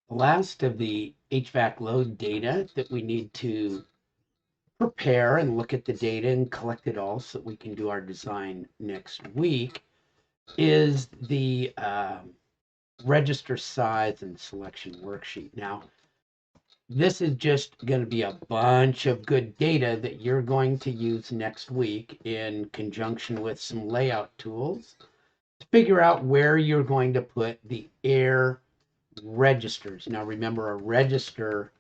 The last of the HVAC load data that we need to prepare and look at the data and collect it all so that we can do our design next week is the register size and selection worksheet. Now, this is just going to be a bunch of good data that you're going to use next week in conjunction with some layout tools to figure out where you're going to put the air registers. Now, remember, a register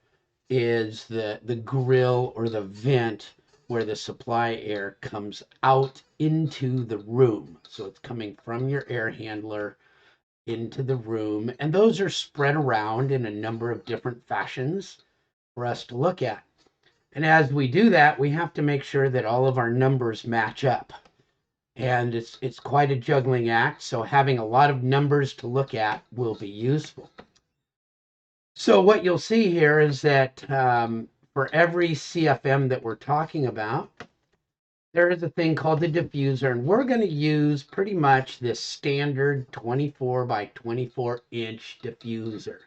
is the grill or the vent where the supply air comes out into the room. So it's coming from your air handler into the room, and those are spread around in a number of different fashions for us to look at. And as we do that, we have to make sure that all of our numbers match up. And it's quite a juggling act, so having a lot of numbers to look at will be useful. So what you'll see here is that for every CFM that we're talking about, there is a thing called the diffuser, and we're going to use pretty much this standard 24 by 24 inch diffuser.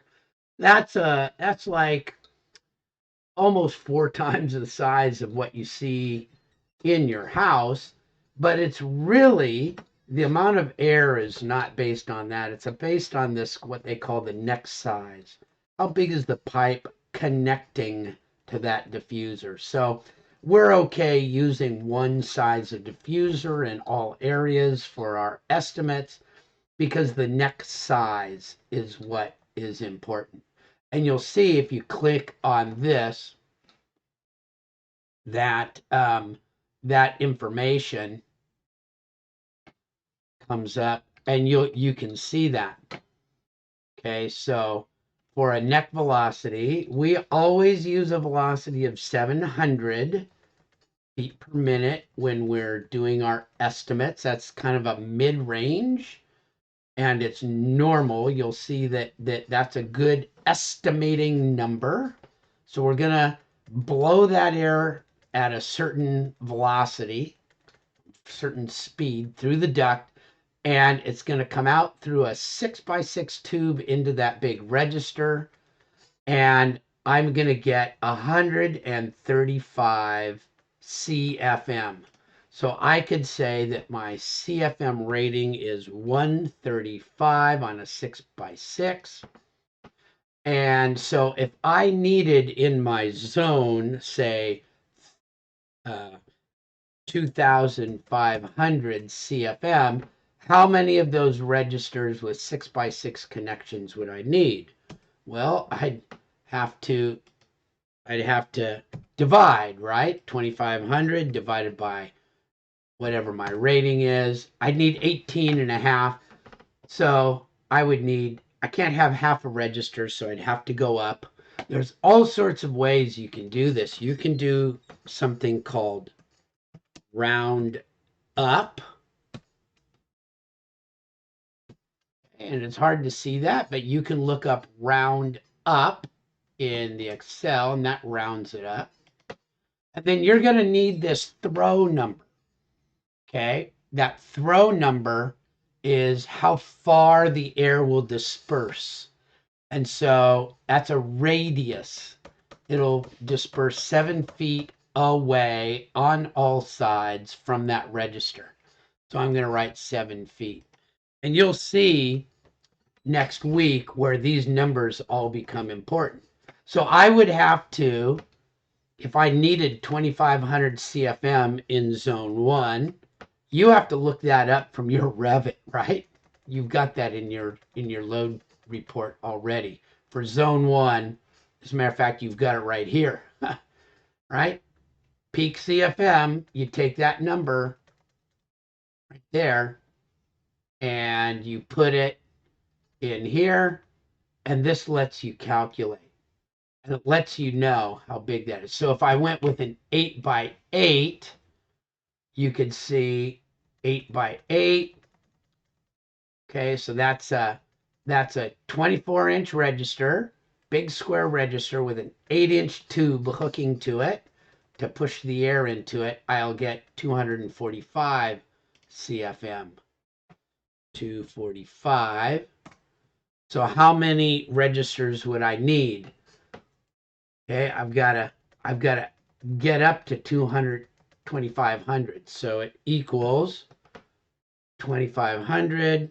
That's like almost 4 times the size of what you see in your house, but it's really the amount of air is not based on that. It's based on this, what they call the neck size. How big is the pipe connecting to that diffuser? So we're okay using one size of diffuser in all areas for our estimates because the neck size is what is important. And you'll see if you click on this that that information comes up, and you can see that. Okay, so for a neck velocity, we always use a velocity of 700 feet per minute when we're doing our estimates. That's kind of a mid-range, and it's normal. You'll see that's a good estimating number. So we're gonna blow that air at a certain velocity, certain speed through the duct, and it's going to come out through a 6x6 tube into that big register, and I'm going to get 135 CFM. So I could say that my CFM rating is 135 on a 6x6. And so if I needed in my zone, say, 2,500 CFM, how many of those registers with 6x6 connections would I need? Well, have to I'd have to divide, right? 2,500 divided by whatever my rating is. I'd need 18 and a half. So I can't have half a register, so I'd have to go up. There's all sorts of ways you can do this. You can do something called round up. And it's hard to see that, but you can look up round up in the Excel, and that rounds it up. And then you're going to need this throw number. Okay, that throw number is how far the air will disperse. And so that's a radius. It'll disperse 7 feet away on all sides from that register. So I'm going to write 7 feet. And you'll see next week where these numbers all become important. So I would have to, if I needed 2,500 CFM in zone 1, you have to look that up from your Revit, right? You've got that in your load report already. For zone 1, as a matter of fact, you've got it right here, right? Peak CFM, you take that number right there and you put it in here, and this lets you calculate, and it lets you know how big that is. So if I went with an 8x8, you could see 8x8. Okay, so that's a 24-inch register, big square register with an 8-inch tube hooking to it to push the air into it. I'll get 245 CFM. 245. So how many registers would I need? Okay, I've got to get up to 2,500. So it equals 2,500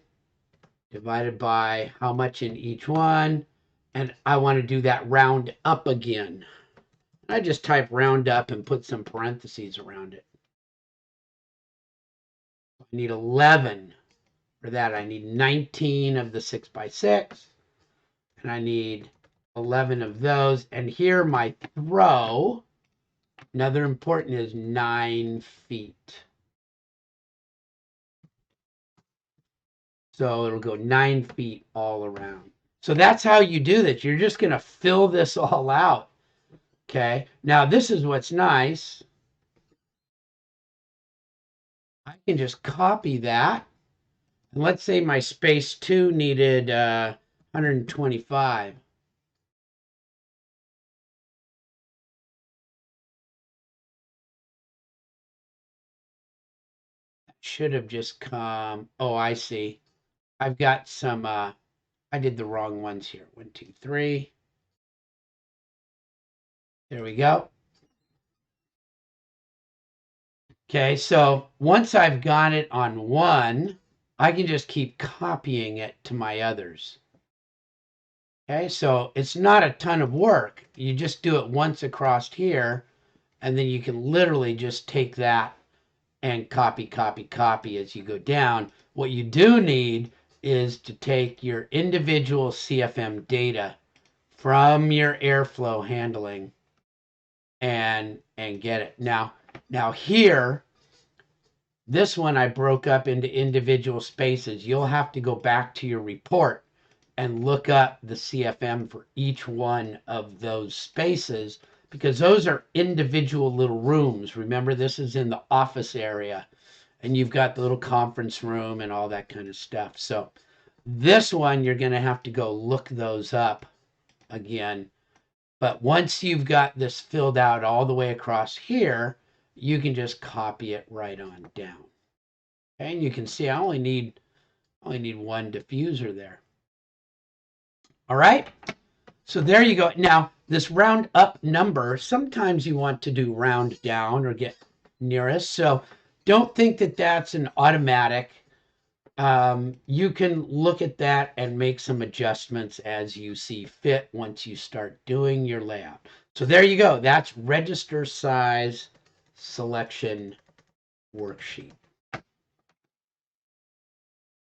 divided by how much in each one. And I want to do that round up again. I just type round up and put some parentheses around it. I need 11 for that. I need 19 of the 6x6. And I need 11 of those. And here my throw, another important, is 9 feet. So it'll go 9 feet all around. So that's how you do this. You're just going to fill this all out. Okay. Now this is what's nice. I can just copy that. And let's say my space 2 needed 125. Should have just come. Oh, I see. I've got some, I did the wrong ones here. 1, 2, 3. There we go. Okay, so once I've got it on one, I can just keep copying it to my others. Okay, so it's not a ton of work. You just do it once across here, and then you can literally just take that and copy, copy, copy as you go down. What you do need is to take your individual CFM data from your airflow handling and get it. Now here, this one I broke up into individual spaces. You'll have to go back to your report and look up the CFM for each one of those spaces, because those are individual little rooms. Remember, this is in the office area, and you've got the little conference room and all that kind of stuff. So this one, you're going to have to go look those up again. But once you've got this filled out all the way across here, you can just copy it right on down. Okay, and you can see I only need one diffuser there. All right. So there you go. Now, this round up number, sometimes you want to do round down or get nearest. So don't think that that's an automatic. You can look at that and make some adjustments as you see fit once you start doing your layout. So there you go. That's register size selection worksheet.